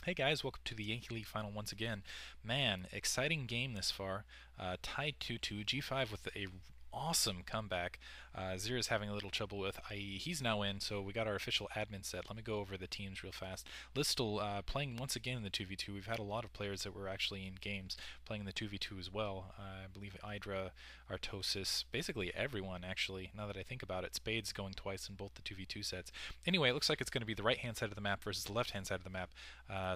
Hey guys, welcome to the Yankee League final once again. Man, exciting game this far. Tied 2-2, G5 with a awesome comeback. Zera's having a little trouble with, i.e. he's now in, so we got our official admin set. Let me go over the teams real fast. Listal playing once again in the 2v2. We've had a lot of players that were actually in games playing in the 2v2 as well. I believe Idra, Artosis, basically everyone actually, now that I think about it. Spades going twice in both the 2v2 sets. Anyway, it looks like it's going to be the right hand side of the map versus the left hand side of the map.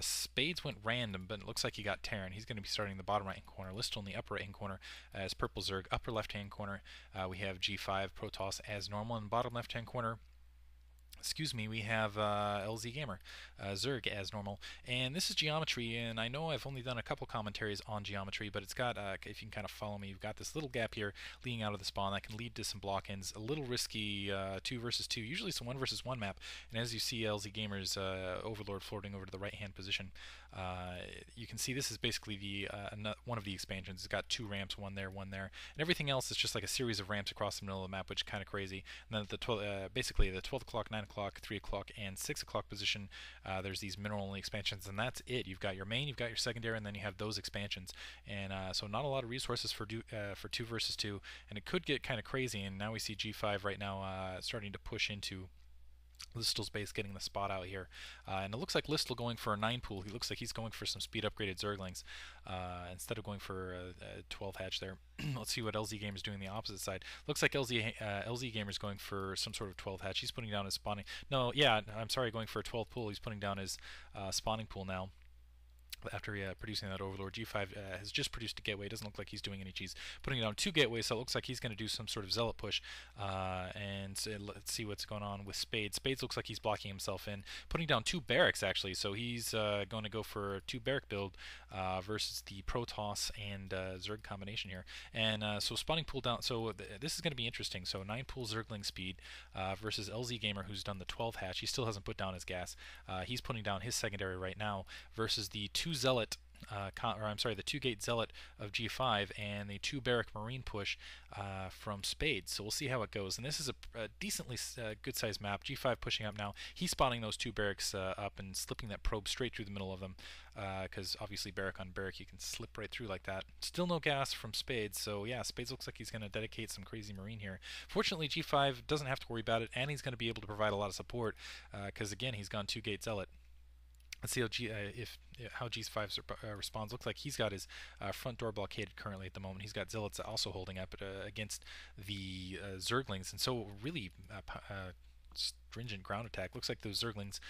Spades went random, but it looks like he got Terran. He's going to be starting in the bottom right hand corner. Listal in the upper right hand corner as Purple Zerg. Upper left hand corner, we have G5 Protoss as normal. In the bottom left hand corner, we have LzGamer, Zerg as normal. And this is geometry, and I know I've only done a couple commentaries on geometry, but it's got, if you can kind of follow me, you've got this little gap here leading out of the spawn that can lead to some block-ins. A little risky 2 versus 2, usually it's a 1 versus 1 map. And as you see LzGamer's Overlord floating over to the right-hand position, you can see this is basically the one of the expansions. It's got 2 ramps, one there, one there. And everything else is just like a series of ramps across the middle of the map, which is kind of crazy. And then at the basically the 12 o'clock, 9 o'clock, 3 o'clock, and 6 o'clock position, there's these mineral-only expansions, and that's it. You've got your main, you've got your secondary, and then you have those expansions. And so not a lot of resources for 2 versus 2, and it could get kind of crazy. And now we see G5 right now starting to push into Listal's base, getting the spot out here. And it looks like Listal going for a 9 pool. He looks like he's going for some speed upgraded Zerglings instead of going for a 12 hatch there. Let's see what LzGamer is doing the opposite side. Looks like LzGamer is going for some sort of 12 hatch. He's putting down his spawning. No, yeah, I'm sorry, going for a 12 pool. He's putting down his spawning pool now. After producing that Overlord, G5 has just produced a gateway. It doesn't look like he's doing any cheese. Putting it on 2 gateways, so it looks like he's going to do some sort of zealot push. And so let's see what's going on with Spades. Spades looks like he's blocking himself in. Putting down 2 barracks, actually. So he's going to go for a 2 barrack build versus the Protoss and Zerg combination here. And so spawning pool down. So this is going to be interesting. So 9 pool Zergling speed versus LzGamer, who's done the 12 hatch. He still hasn't put down his gas. He's putting down his secondary right now versus the 2 zealot, the 2 gate zealot of G5 and the 2 barrack marine push from Spades. So we'll see how it goes. And this is a decently good sized map. G5 pushing up now. He's spotting those 2 barracks up and slipping that probe straight through the middle of them, because obviously barrack on barrack you can slip right through like that. Still no gas from Spades, so yeah, Spades looks like he's going to dedicate some crazy marine here. Fortunately, G5 doesn't have to worry about it, and he's going to be able to provide a lot of support because again, he's gone 2 gate zealot. Let's see how G5 responds. Looks like he's got his front door blockaded currently at the moment. He's got zealots also holding up against the Zerglings, and so really stringent ground attack. Looks like those Zerglings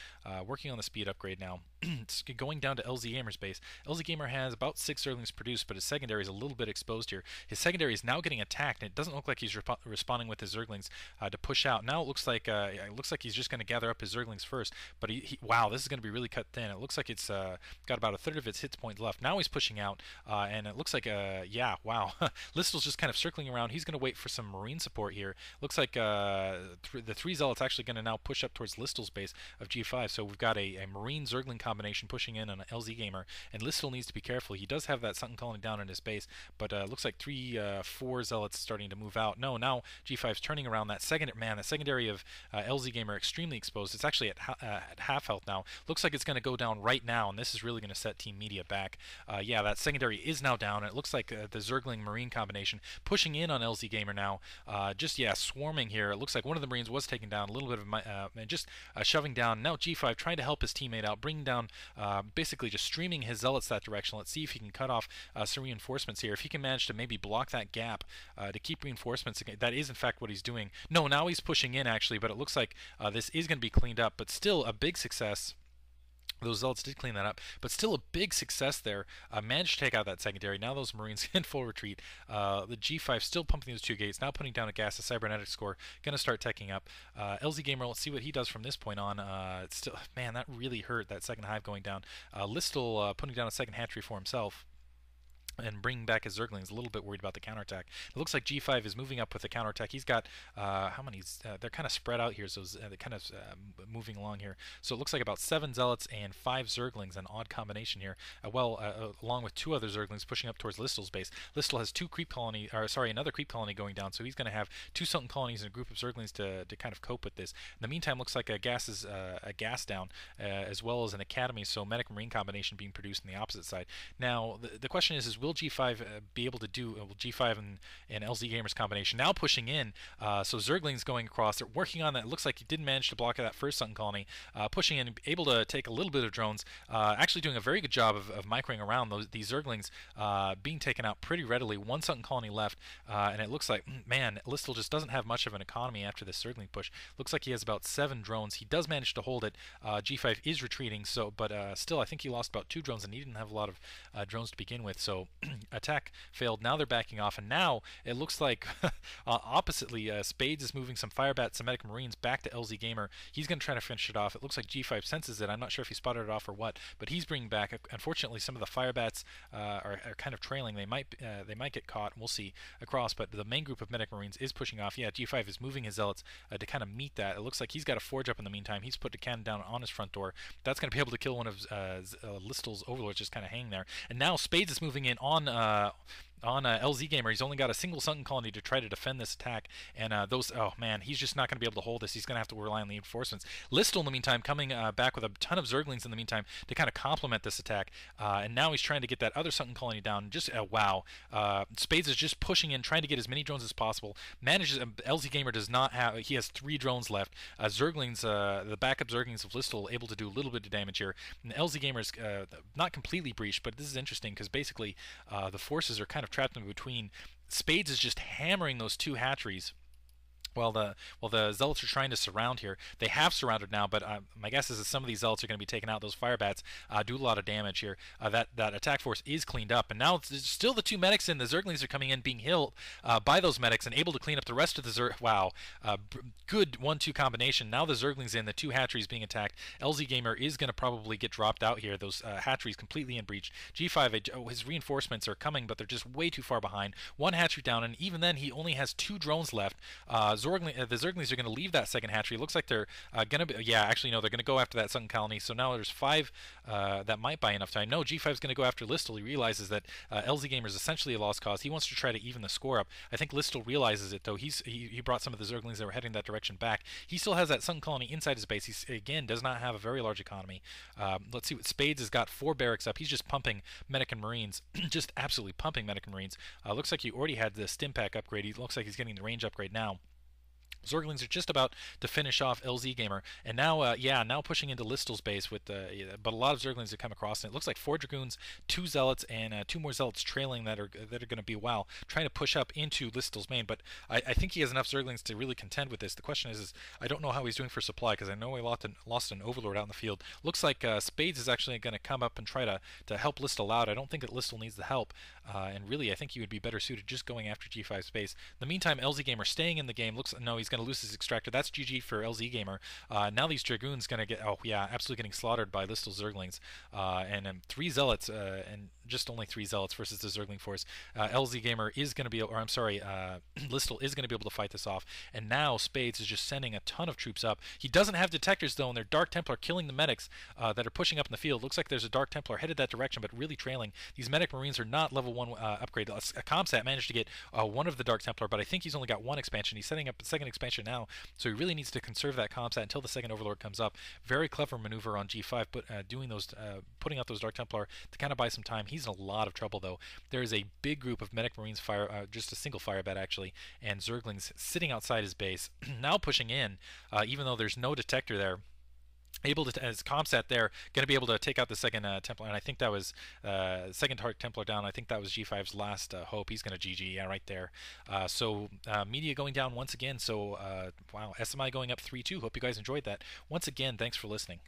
working on the speed upgrade now. It's going down to LzGamer's base. LzGamer has about 6 Zerglings produced, but his secondary is a little bit exposed here. His secondary is now getting attacked, and it doesn't look like he's responding with his Zerglings to push out. Now it looks like he's just going to gather up his Zerglings first. But wow, this is going to be really cut thin. It looks like it's got about a third of its hit points left. Now he's pushing out, and it looks like yeah, wow. Listal's just kind of circling around. He's going to wait for some marine support here. Looks like the 3 zealots actually going to now push up towards Listal's base of G5. So we've got a marine Zergling combination pushing in on an LzGamer, and Listal needs to be careful. He does have that Sunken Colony down in his base, but looks like 4 zealots starting to move out. No, now G5's turning around. That secondary of LzGamer extremely exposed. It's actually at half health now. Looks like it's going to go down right now, and this is really going to set Team Media back. Yeah, that secondary is now down, and it looks like the Zergling Marine combination pushing in on LzGamer now. Just swarming here. It looks like one of the Marines was taken down. A little bit of and just shoving down. Now G5 trying to help his teammate out, bringing down, basically just streaming his zealots that direction. Let's see if he can cut off some reinforcements here. If he can manage to maybe block that gap to keep reinforcements, that is in fact what he's doing. No, now he's pushing in actually, but it looks like this is going to be cleaned up, but still a big success. Those zealots did clean that up, but still a big success there. Managed to take out that secondary. Now those Marines in full retreat. The G5 still pumping those 2 gates. Now putting down a gas, a cybernetic score. Going to start teching up. LzGamer, let's see what he does from this point on. It's still, man, that really hurt, that second hive going down. Listal putting down a second hatchery for himself. and bringing back his Zerglings. A little bit worried about the counterattack. It looks like G5 is moving up with the counterattack. He's got how many? They're kind of spread out here, so they're kind of moving along here. So it looks like about 7 Zealots and 5 Zerglings, an odd combination here. Along with 2 other Zerglings pushing up towards Listal's base. Listal has 2 creep colony, or sorry, another creep colony going down, so he's going to have 2 Sultan colonies and a group of Zerglings to kind of cope with this. In the meantime, looks like a gas down, as well as an academy, so medic marine combination being produced on the opposite side. Now the question is will G5 be able to do G5 and LzGamer's combination now pushing in? So Zergling's going across. They're working on that. It looks like he did manage to block that first Sultan colony, pushing in, able to take a little bit of drones. Actually doing a very good job of microing around these Zerglings, being taken out pretty readily. 1 Sultan colony left, and it looks like, man, Listal just doesn't have much of an economy after this Zergling push. Looks like he has about 7 drones. He does manage to hold it. G5 is retreating, but still, I think he lost about 2 drones, and he didn't have a lot of drones to begin with. So attack failed. Now they're backing off, and now it looks like oppositely, Spades is moving some Firebats, some Medic Marines back to LzGamer. He's going to try to finish it off. It looks like G5 senses it. I'm not sure if he spotted it off or what, but he's bringing back. Unfortunately, some of the Firebats are kind of trailing. They might get caught. We'll see across, but the main group of Medic Marines is pushing off. Yeah, G5 is moving his Zealots to kind of meet that. It looks like he's got a forge up in the meantime. He's put a cannon down on his front door. That's going to be able to kill one of Listal's overlords just kind of hanging there. And now Spades is moving in on LzGamer. He's only got a single Sultan colony to try to defend this attack, and oh man, he's just not going to be able to hold this. He's going to have to rely on the reinforcements. Listal, in the meantime, coming back with a ton of Zerglings in the meantime to kind of complement this attack, and now he's trying to get that other Sultan colony down. Just wow, Spades is just pushing in, trying to get as many drones as possible. Manages. LzGamer does not have. He has 3 drones left. Zerglings, the backup Zerglings of Listal, able to do a little bit of damage here. And LzGamer is not completely breached, but this is interesting because basically the forces are kind of trapped in between. Spades is just hammering those 2 hatcheries. While the Zealots are trying to surround here. They have surrounded now, but my guess is that some of these Zealots are going to be taken out. Those Firebats do a lot of damage here. That attack force is cleaned up, and now it's still the 2 medics in. The Zerglings are coming in, being healed by those medics, and able to clean up the rest of the Zerg. Wow, good 1-2 combination. Now the Zerglings in, the 2 hatcheries being attacked. LzGamer is going to probably get dropped out here. Those hatcheries completely in breach. G5, his reinforcements are coming, but they're just way too far behind. 1 hatchery down, and even then he only has 2 drones left. The Zerglings are going to leave that second hatchery. It looks like they're going to be, yeah, actually, no, they're going to go after that Sultan colony. So now there's 5 that might buy enough time. No, G5 is going to go after Listal. He realizes that LzGamer is essentially a lost cause. He wants to try to even the score up. I think Listal realizes it, though. He brought some of the Zerglings that were heading that direction back. He still has that Sultan colony inside his base. He, again, does not have a very large economy. Let's see what Spades has got. 4 barracks up. He's just pumping Medic and Marines. Just absolutely pumping Medic and Marines. Looks like he already had the stim pack upgrade. He looks like he's getting the range upgrade now. Zerglings are just about to finish off LzGamer, and now, now pushing into Listal's base with, but a lot of Zerglings have come across, and it looks like 4 Dragoons, 2 Zealots, and 2 more Zealots trailing that are going to be trying to push up into Listal's main. But I think he has enough Zerglings to really contend with this. The question is I don't know how he's doing for supply, because I know he lost an Overlord out in the field. Looks like Spades is actually going to come up and try to help Listal out. I don't think that Listal needs the help, and really I think he would be better suited just going after G5 space. In the meantime, LzGamer staying in the game. No, he's going to lose his extractor. That's GG for LzGamer. Now these Dragoons going to get, oh yeah, absolutely getting slaughtered by Listal Zerglings. And 3 Zealots, and just only 3 Zealots versus the Zergling force. LzGamer is going to be, or I'm sorry, Listal is going to be able to fight this off. And now Spades is just sending a ton of troops up. He doesn't have detectors though, and they're Dark Templar killing the medics that are pushing up in the field. Looks like there's a Dark Templar headed that direction, but really trailing. These Medic Marines are not level 1 upgrade. A Comsat managed to get 1 of the Dark Templar, but I think he's only got 1 expansion. He's setting up a 2nd expansion now, so he really needs to conserve that Comsat until the 2nd Overlord comes up. Very clever maneuver on G5, but putting out those Dark Templar to kind of buy some time. He's in a lot of trouble though. There is a big group of Medic Marines just a single Firebat actually, and Zerglings sitting outside his base, now pushing in, even though there's no detector there. Able to, as Comsat there, going to be able to take out the 2nd Templar, and I think that was 2nd Dark Templar down. I think that was G5's last hope. He's going to GG, yeah, right there. So media going down once again. So wow, SMI going up 3-2. Hope you guys enjoyed that. Once again, thanks for listening.